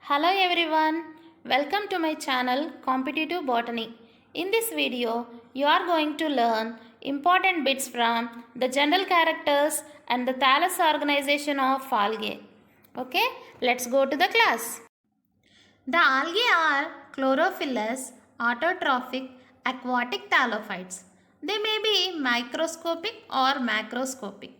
Hello everyone, welcome to my channel Competitive Botany. In this video, you are going to learn important bits from the general characters and the thallus organization of algae. Okay, let's go to the class. The algae are chlorophyllous, autotrophic, aquatic thallophytes. They may be microscopic or macroscopic,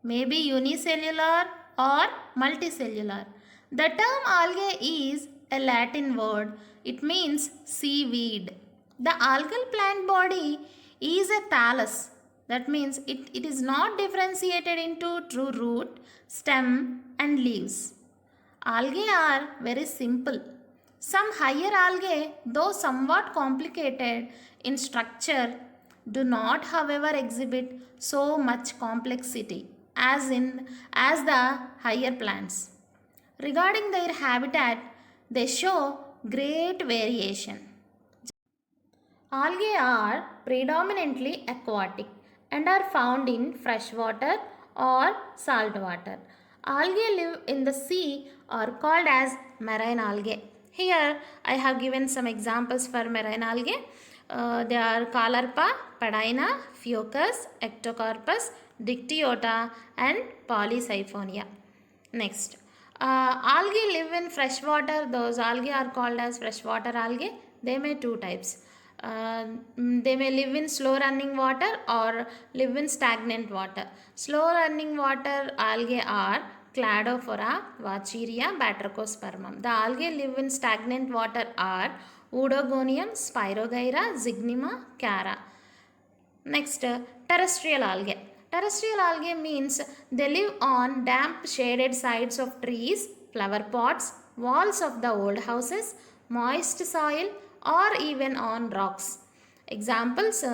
may be unicellular or multicellular. The term algae is a Latin word. It means seaweed. The algal plant body is a thallus. That means it is not differentiated into true root, stem and leaves. Algae are very simple. Some higher algae, though somewhat complicated in structure, do not however exhibit so much complexity as the higher plants. Regarding their habitat, they show great variation. Algae are predominantly aquatic and are found in freshwater or saltwater. Algae live in the sea are called as marine algae. Here I have given some examples for marine algae. They are Caulerpa, Padina, Fucus, Ectocarpus, Dictyota and Polysiphonia. Next, algae live in freshwater. Those algae are called as freshwater algae. They may two types. They may live in slow running water or live in stagnant water. Slow running water algae are Cladophora, Vacheria, Batrachospermum. The algae live in stagnant water are Oedogonium, Spirogyra, Zygnema, Cara. Next, terrestrial algae. Terrestrial algae means they live on damp shaded sides of trees, flower pots, walls of the old houses, moist soil or even on rocks. Examples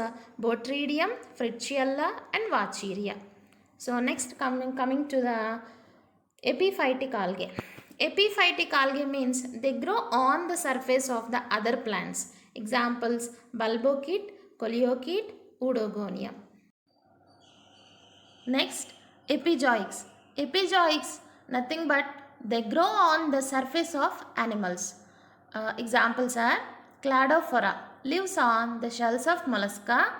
Botredium, Fritchiella and Vacheria. So next coming to the epiphytic algae. Epiphytic algae means they grow on the surface of the other plants. Examples Bulbocete, Coleochaete, Oedogonium. Next, epizoics. Epizoics, nothing but they grow on the surface of animals. Examples are Cladophora, lives on the shells of mollusca.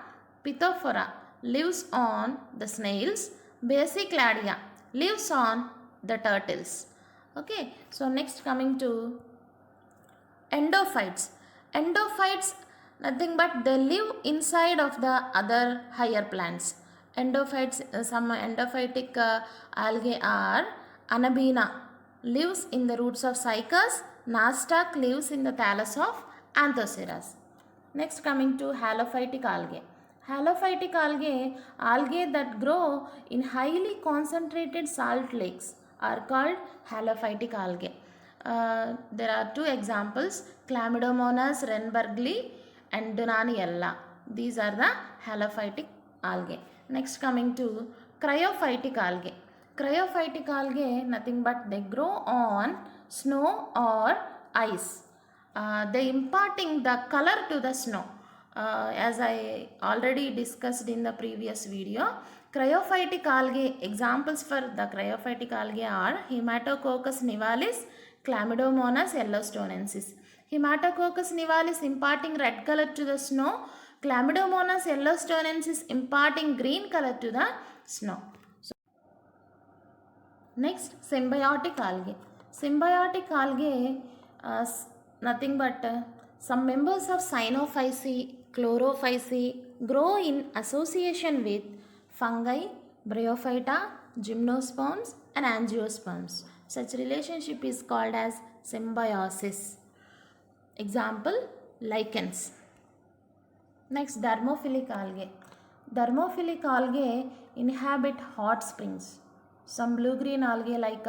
Pithophora, lives on the snails. Basicladia, lives on the turtles. Okay, so next coming to endophytes. Endophytes, nothing but they live inside of the other higher plants. Endophytes, some endophytic algae are Anabina, lives in the roots of cycas. Nostoc lives in the thallus of Anthoceras. Next coming to halophytic algae. Halophytic algae that grow in highly concentrated salt lakes are called halophytic algae. There are two examples, Chlamydomonas renbergli and Dunaniella. These are the halophytic algae. Next coming to cryophytic algae. Cryophytic algae, nothing but they grow on snow or ice. They imparting the color to the snow. As I already discussed in the previous video, cryophytic algae, examples for the cryophytic algae are Haematococcus nivalis, Chlamydomonas yellowstonensis. Haematococcus nivalis imparting red color to the snow, Chlamydomonas yellowstonensis imparting green color to the snow. Next, symbiotic algae. Symbiotic algae, nothing but some members of Cyanophyceae, Chlorophyceae grow in association with fungi, Bryophyta, gymnosperms and angiosperms. Such relationship is called as symbiosis. Example, lichens. Next, thermophilic algae. Thermophilic algae inhabit hot springs. Some blue-green algae like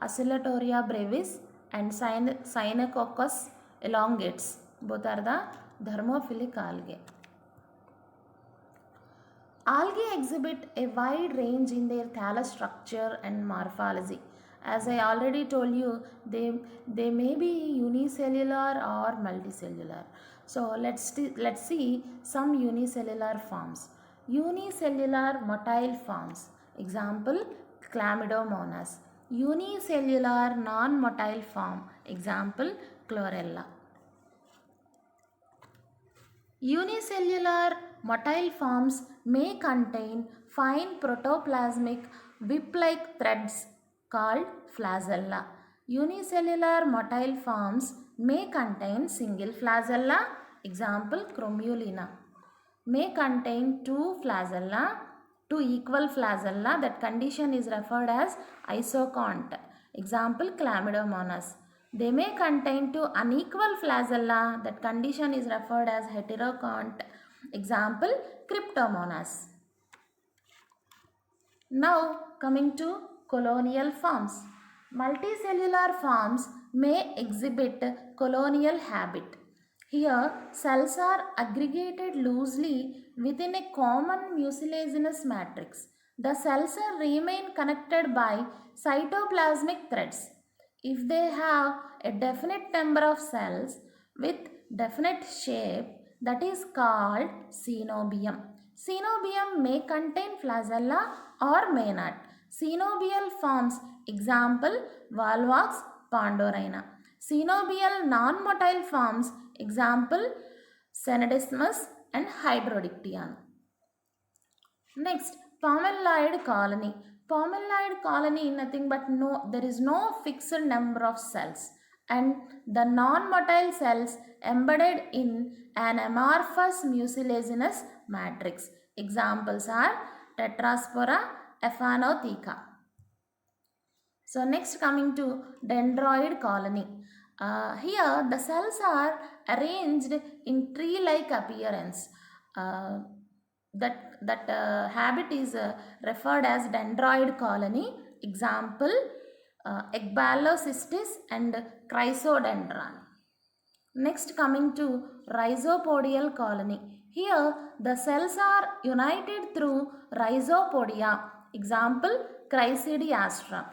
Oscillatoria brevis and Cyanococcus elongates. Both are the thermophilic algae. Algae exhibit a wide range in their thallus structure and morphology. As I already told you, they may be unicellular or multicellular. So let's see some unicellular forms. Unicellular motile forms. Example, Chlamydomonas. unicellular non-motile form. Example, chlorella. Unicellular motile forms may contain fine protoplasmic whip-like threads called flagella. Unicellular motile forms may contain single flagella, example Chromulina. May contain two flagella, two equal flagella. That condition is referred as isocont, example Chlamydomonas. They may contain two unequal flagella. That condition is referred as heterocont, example Cryptomonas. Now coming to colonial forms. Multicellular forms may exhibit colonial habit. Here, cells are aggregated loosely within a common mucilaginous matrix. The cells remain connected by cytoplasmic threads. If they have a definite number of cells with definite shape, that is called cenobium. Cenobium may contain flagella or may not. Cenobial forms, example Volvox pandorina. Cenobial non-motile forms, example Cenedismus and Hydrodictyon. Next, pomelloid colony. Pomelloid colony, nothing but there is no fixed number of cells, and the non-motile cells embedded in an amorphous mucilaginous matrix. Examples are Tetraspora, Aphanotheca. So next coming to dendroid colony. Here the cells are arranged in tree-like appearance. That habit is referred as dendroid colony. Example Ecbalocystis and Chrysodendron. Next coming to rhizopodial colony. Here the cells are united through rhizopodia. Example Chrysidiastra.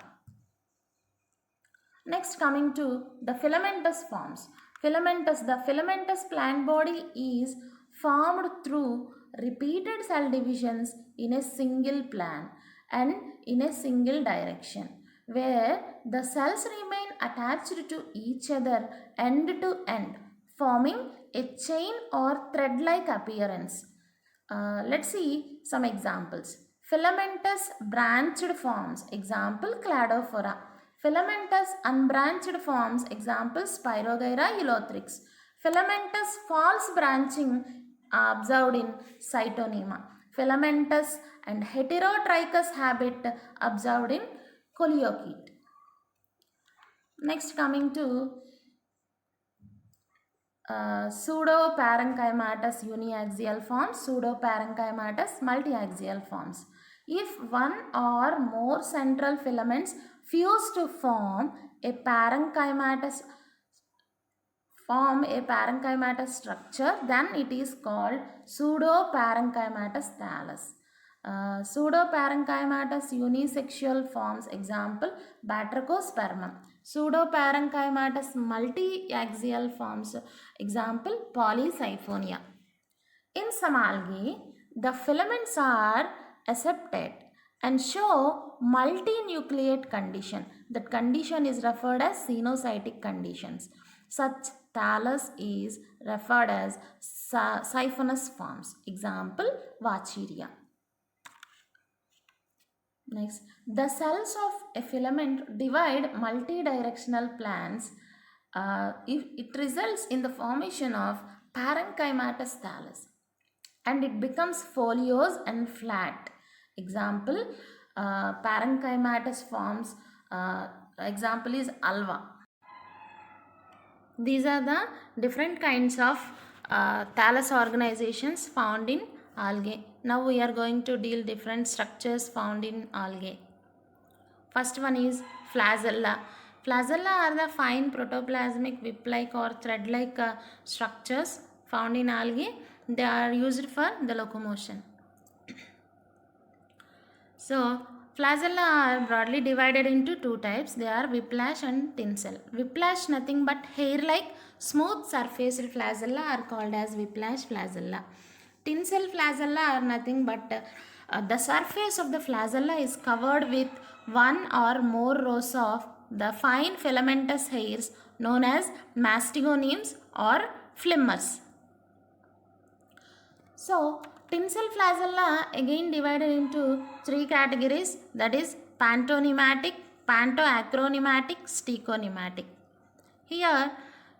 Next coming to the filamentous forms. The filamentous plant body is formed through repeated cell divisions in a single plan and in a single direction, where the cells remain attached to each other end to end, forming a chain or thread-like appearance. Let's see some examples. Filamentous branched forms, example Cladophora. Filamentous unbranched forms, example Spirogyra ulothrix. Filamentous false branching observed in Cytonema. Filamentous and heterotrichous habit observed in Coleochaete. Next coming to pseudoparenchymatous uniaxial forms, pseudoparenchymatous multiaxial forms. If one or more central filaments fuse to form a parenchymatous structure, then it is called pseudoparenchymatous thallus. Pseudoparenchymatous unisexual forms, example Batrachospermum. Pseudoparenchymatous multiaxial forms, example Polysiphonia. In some algae, the filaments are aseptate and show multinucleate condition. That condition is referred as xenocytic conditions. Such thallus is referred as siphonous forms. Example Vacheria. Next, the cells of a filament divide multidirectional plans. It results in the formation of parenchymatous thallus, and it becomes foliose and flat. Example parenchymatous forms. Example is Alva. These are the different kinds of thallus organizations found in algae. Now we are going to deal different structures found in algae. First one is flagella. Flagella are the fine protoplasmic whip-like or thread-like structures found in algae. They are used for the locomotion. So flagella are broadly divided into two types. They are whiplash and tinsel. Whiplash, nothing but hair-like smooth surfaced flagella, are called as whiplash flagella. Tinsel flagella are nothing but the surface of the flagella is covered with one or more rows of the fine filamentous hairs known as mastegonemes or flimmers. So, tinsel flagella again divided into three categories, that is pantonymatic, pantoacronematic, steconematic. Here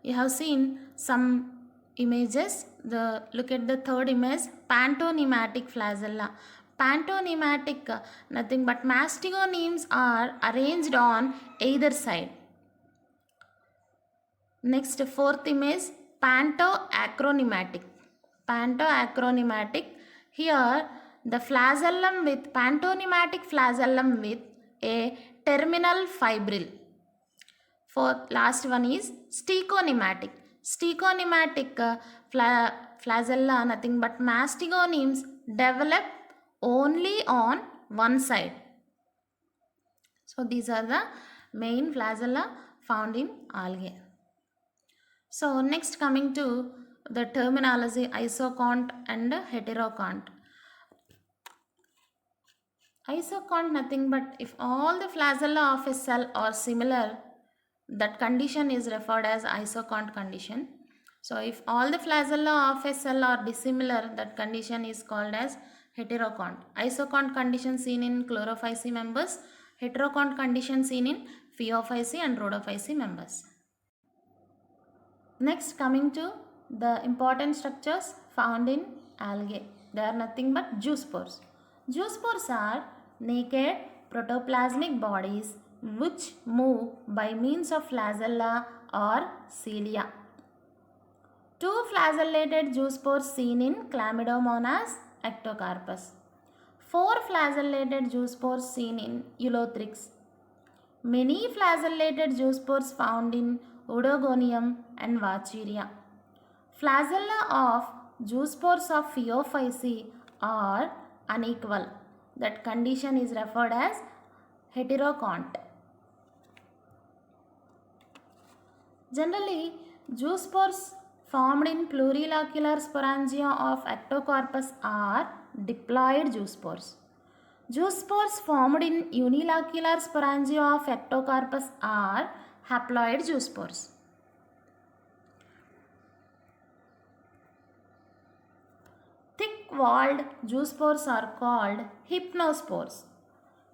you have seen some images. Look at the third image, pantonymatic flagella. Pantonymatic, nothing but mastegonemes are arranged on either side. Next, fourth image, pantoacronematic. Pantoacronematic. Here the flagellum with pantonymatic flagellum with a terminal fibril. Fourth, last one is steconematic. Steconematic flagella, nothing but mastegonemes develop only on one side. So these are the main flagella found in algae. So next, coming to the terminology isocont and heterocont. Isocont, nothing but if all the flagella of a cell are similar, that condition is referred as isocont condition. So if all the flagella of a cell are dissimilar, that condition is called as heterocont. Isocont condition seen in Chlorophyceae members, heterocont condition seen in Phaeophyceae and Rhodophyceae members. Next, coming to the important structures found in algae. They are nothing but zoospores. Zoospores are naked protoplasmic bodies which move by means of flagella or cilia. Two flagellated zoospores seen in Chlamydomonas ectocarpus. Four flagellated zoospores seen in Ulothrix. Many flagellated zoospores found in Oedogonium and Vacheria. Flagella of zoospores of Phaeophyceae are unequal. That condition is referred as heterocont. Generally, zoospores formed in plurilocular sporangia of ectocarpus are diploid zoospores. Zoospores formed in unilocular sporangia of ectocarpus are haploid zoospores. Thick-walled zoospores are called hypnospores,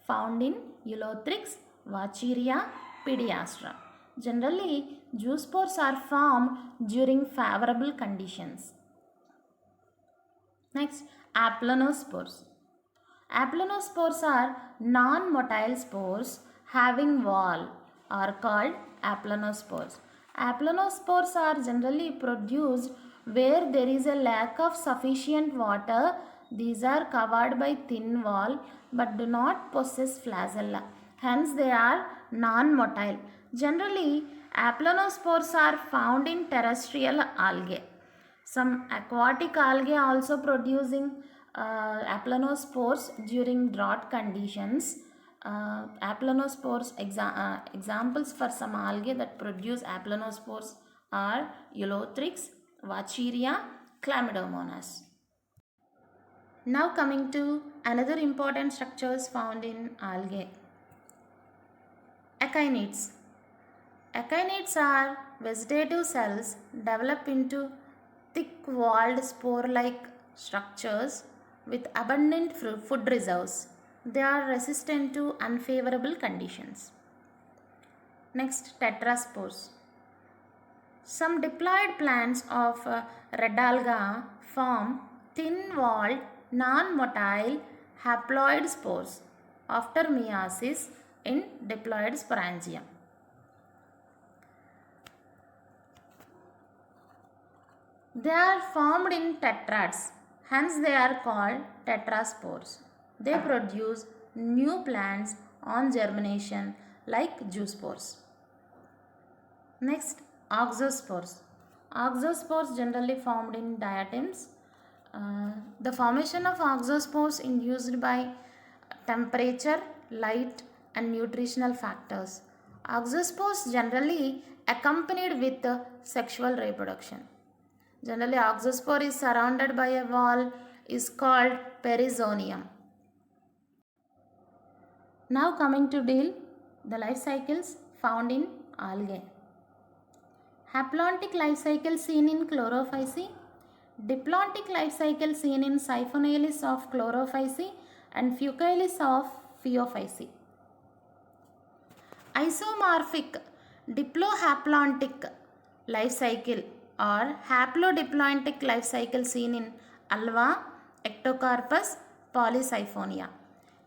found in Ulothrix, Vacheria, Pediastra. Generally, zoospores are formed during favorable conditions. Next, aplanospores. Aplanospores are non-motile spores having wall are called aplanospores. Aplanospores are generally produced where there is a lack of sufficient water. These are covered by thin wall but do not possess flagella. Hence they are non-motile. Generally, aplanospores are found in terrestrial algae. Some aquatic algae also producing aplanospores during drought conditions. Aplanospores examples for some algae that produce aplanospores are Ulothrix, Vacheria, Chlamydomonas. Now coming to another important structures found in algae. Echinids. Echinids are vegetative cells develop into thick-walled spore-like structures with abundant food reserves. They are resistant to unfavorable conditions. Next, tetraspores. Some diploid plants of red alga form thin-walled, non-motile haploid spores after meiosis in diploid sporangia. They are formed in tetrads, hence they are called tetraspores. They produce new plants on germination like zoospores. Next, oxospores. Oxospores generally formed in diatoms. The formation of oxospores induced by temperature, light and nutritional factors. Oxospores generally accompanied with sexual reproduction. Generally, oxospore is surrounded by a wall is called perizonium. Now coming to deal the life cycles found in algae. Haplontic life cycle seen in Chlorophyceae, diplontic life cycle seen in Siphonalis of Chlorophyceae and Fucalis of Phaeophyceae. Isomorphic diplohaplontic life cycle or haplodiploidic life cycle seen in Alva, Ectocarpus, Polysiphonia.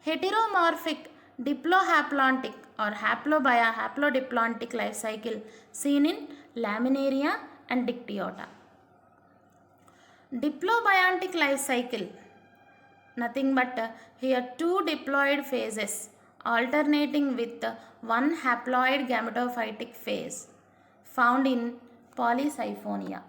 Heteromorphic diplohaplontic or haplodiploidic life cycle seen in Laminaria and Dictyota. Diplobiontic life cycle, nothing but here two diploid phases alternating with one haploid gametophytic phase found in Polysiphonia.